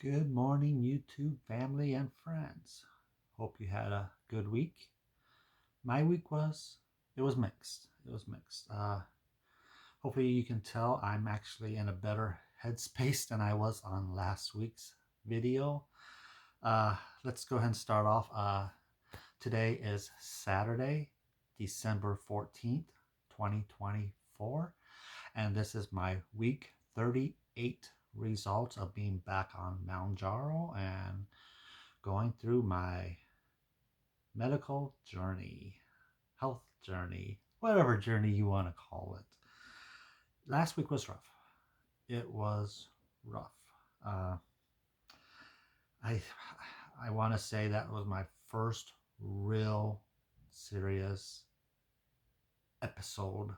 Good morning, YouTube family and friends. Hope you had a good week. My week it was mixed. It was mixed. Hopefully, you can tell I'm actually in a better headspace than I was on last week's video. Uh, let's go ahead and start off. Today is Saturday, December 14th, 2024, and this is my week 38 results of being back on Mounjaro and going through my medical journey, health journey, whatever journey you want to call it. Last week was rough. It was rough. Uh, I I want to say that was my first real serious episode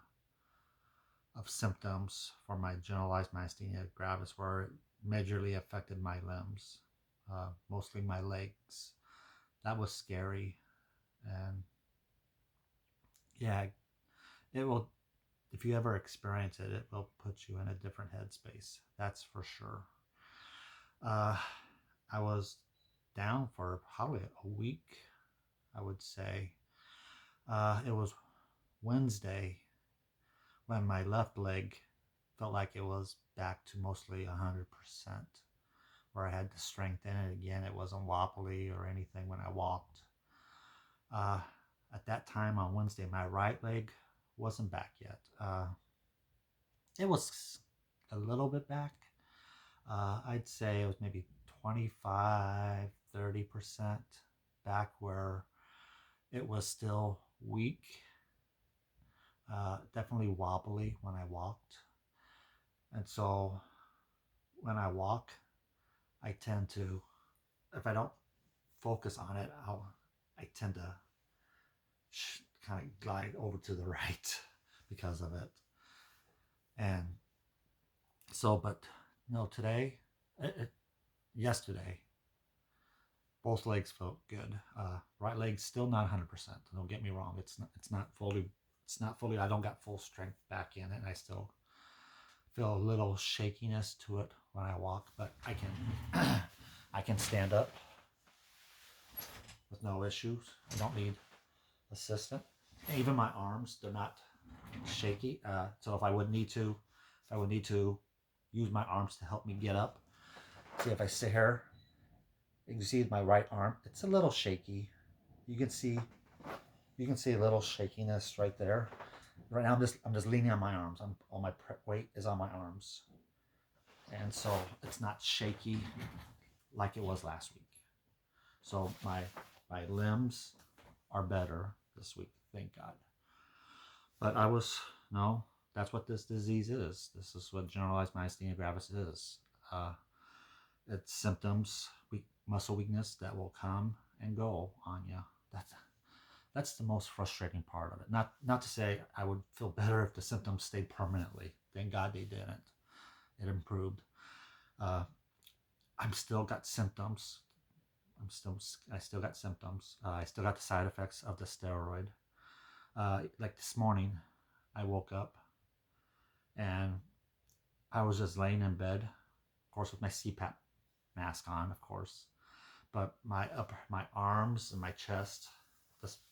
of symptoms for my generalized myasthenia gravis, where it majorly affected my limbs, mostly my legs. That was scary, and yeah, it will. If you ever experience it, it will put you in a different headspace. That's for sure. Uh, I was down for probably a week, I would say. It was Wednesday when my left leg felt like it was back to mostly 100%, where I had to strengthen it again. It wasn't wobbly or anything when I walked. Uh, at that time on Wednesday, my right leg wasn't back yet. It was a little bit back. I'd say it was maybe 25, 30% back where it was still weak, definitely wobbly when I walked. And so when I walk, I tend to, if I don't focus on it, I tend to kind of glide over to the right because of it. And so, but no, yesterday, both legs felt good. Right leg still not 100%. Don't get me wrong. It's not fully. It's not fully. I don't got full strength back in it, and I still feel a little shakiness to it when I walk. But I can I can stand up with no issues. I don't need assistance. Even my arms, they're not shaky. So if I would need to, use my arms to help me get up. See, if I sit here, you can see my right arm. It's a little shaky. You can see a little shakiness right there. Right now, I'm just leaning on my arms. All my weight is on my arms, and so it's not shaky like it was last week. So my limbs are better this week, thank God. But I was no. That's what this disease is. This is what generalized myasthenia gravis is. Uh, it's symptoms, muscle weakness that will come and go on you. That's the most frustrating part of it. Not to say I would feel better if the symptoms stayed permanently. Thank God they didn't. It improved. Uh, I'm still got symptoms. I still got symptoms. I still got the side effects of the steroid. Like this morning, I woke up and I was just laying in bed, of course, with my CPAP mask on, of course. But my arms and my chest,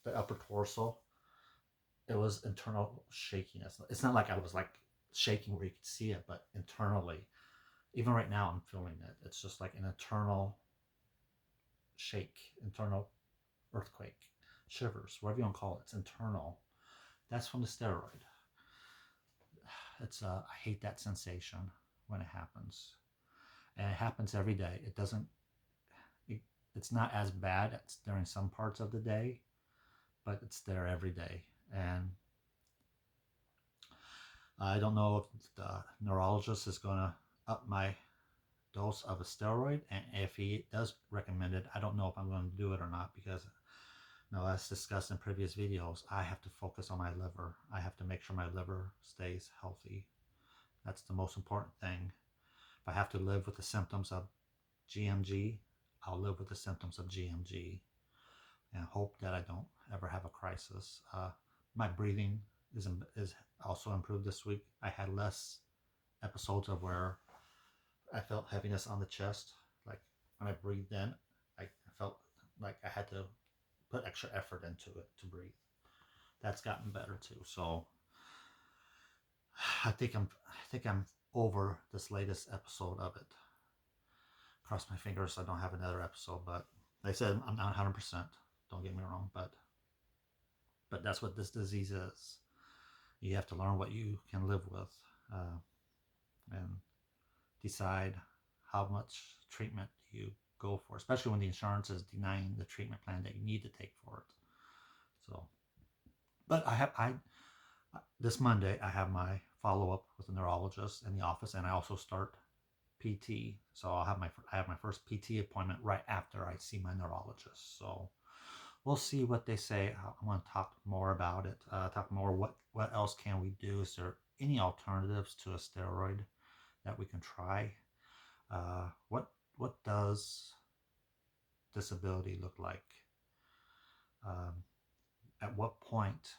the upper torso, it was internal shakiness. It's not like I was like shaking where you could see it, but internally, even right now, I'm feeling it. It's just like an internal shake, internal earthquake, shivers, whatever you want to call it. It's internal. That's from the steroid. I hate that sensation when it happens, and it happens every day. It doesn't. It, it's not as bad during some parts of the day, but it's there every day, and I don't know if the neurologist is going to up my dose of a steroid, and if he does recommend it, I don't know if I'm going to do it or not because, as discussed in previous videos, I have to focus on my liver. I have to make sure my liver stays healthy. That's the most important thing. If I have to live with the symptoms of gMG, I'll live with the symptoms of gMG and hope that I don't ever have a crisis. My breathing is also improved this week. I had less episodes of where I felt heaviness on the chest, like when I breathed in, I felt like I had to put extra effort into it to breathe. That's gotten better too. So I think I'm over this latest episode of it. Cross my fingers I don't have another episode, but they said I'm not 100%. Don't get me wrong, but that's what this disease is. You have to learn what you can live with, and decide how much treatment you go for, especially when the insurance is denying the treatment plan that you need to take for it. So, but I this Monday I have my follow up with a neurologist in the office, and I also start PT. So I have my first PT appointment right after I see my neurologist. So we'll see what they say. I want to talk more about it. Talk more what else can we do? Is there any alternatives to a steroid that we can try? What does disability look like? Um, at what point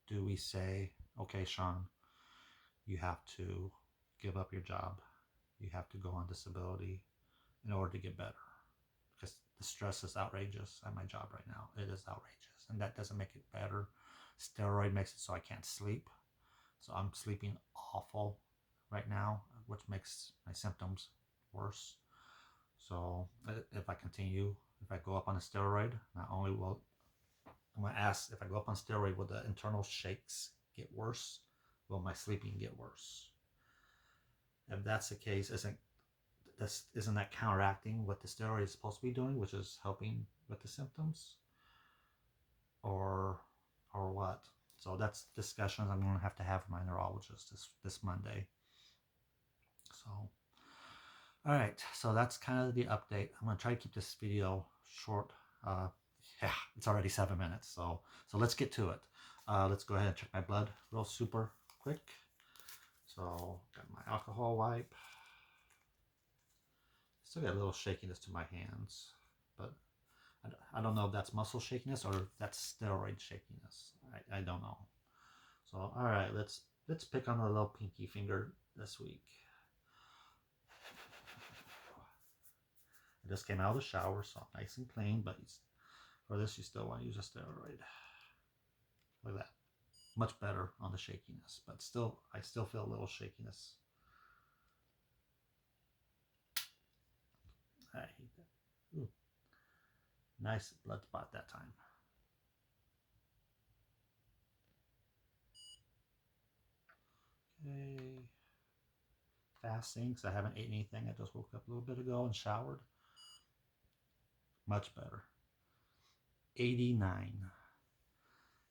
do we say, okay, Sean, you have to give up your job, you have to go on disability in order to get better? Because the stress is outrageous at my job right now. It is outrageous, and that doesn't make it better. Steroid makes it so I can't sleep, so I'm sleeping awful right now, which makes my symptoms worse. So if I continue, if I go up on a steroid, not only will I'm gonna ask, if I go up on steroid, will the internal shakes get worse? Will my sleeping get worse? If that's the case, isn't that counteracting what the steroid is supposed to be doing, which is helping with the symptoms, or what? So that's discussions I'm gonna have to have with my neurologist this Monday. So, all right, so that's kind of the update. I'm gonna try to keep this video short. Yeah, it's already 7 minutes, so let's get to it. Let's go ahead and check my blood real super quick. So got my alcohol wipe. Still got a little shakiness to my hands, but I don't know if that's muscle shakiness or that's steroid shakiness. I don't know. So all right, let's pick on the little pinky finger this week. I just came out of the shower, so nice and clean, but for this you still want to use a steroid. Look at that. Much better on the shakiness, but still, I still feel a little shakiness. I hate that. Ooh. Nice blood spot that time. Okay. Fasting, because I haven't eaten anything. I just woke up a little bit ago and showered. Much better. 89.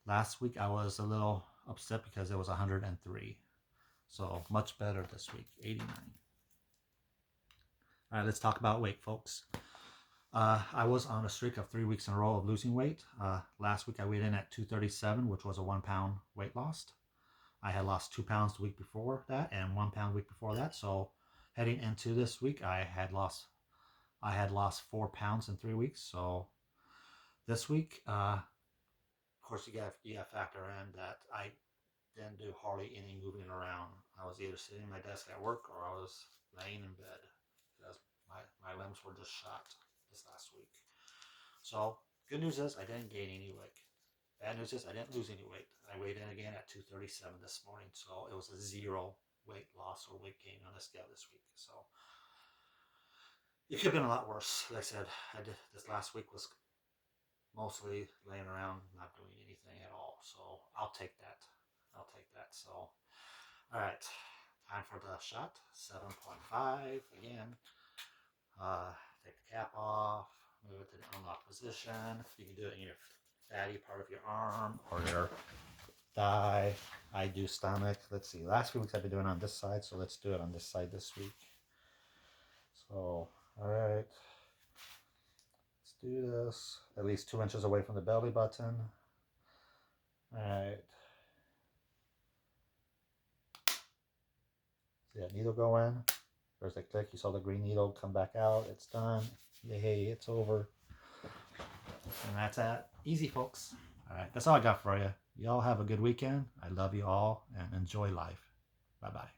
Last week I was a little upset because it was 103. So much better this week. 89. All right, let's talk about weight, folks. I was on a streak of 3 weeks in a row of losing weight. Last week I weighed in at 237, which was a 1 pound weight loss. I had lost 2 pounds the week before that and 1 pound the week before that. So heading into this week, I had lost 4 pounds in 3 weeks. So this week, of course, you got to factor in that I didn't do hardly any moving around. I was either sitting at my desk at work or I was laying in bed because my limbs were just shot this last week. So good news is I didn't gain any weight. Bad news is I didn't lose any weight. I weighed in again at 237 this morning, so it was a 0 weight loss or weight gain on the scale this week. So it could have been a lot worse. Like I said, this last week was mostly laying around, not doing anything at all. So I'll take that. So, all right, time for the shot. 7.5 again. Take the cap off, move it to the unlock position. You can do it in your fatty part of your arm or your thigh. I do stomach. Let's see. Last few weeks I've been doing it on this side, so let's do it on this side this week. So, all right. Let's do this. At least 2 inches away from the belly button. All right. See that needle go in? There's a click. You saw the green needle come back out. It's done. Yay, it's over. And that's that. Easy, folks. All right, that's all I got for you. Y'all have a good weekend. I love you all and enjoy life. Bye-bye.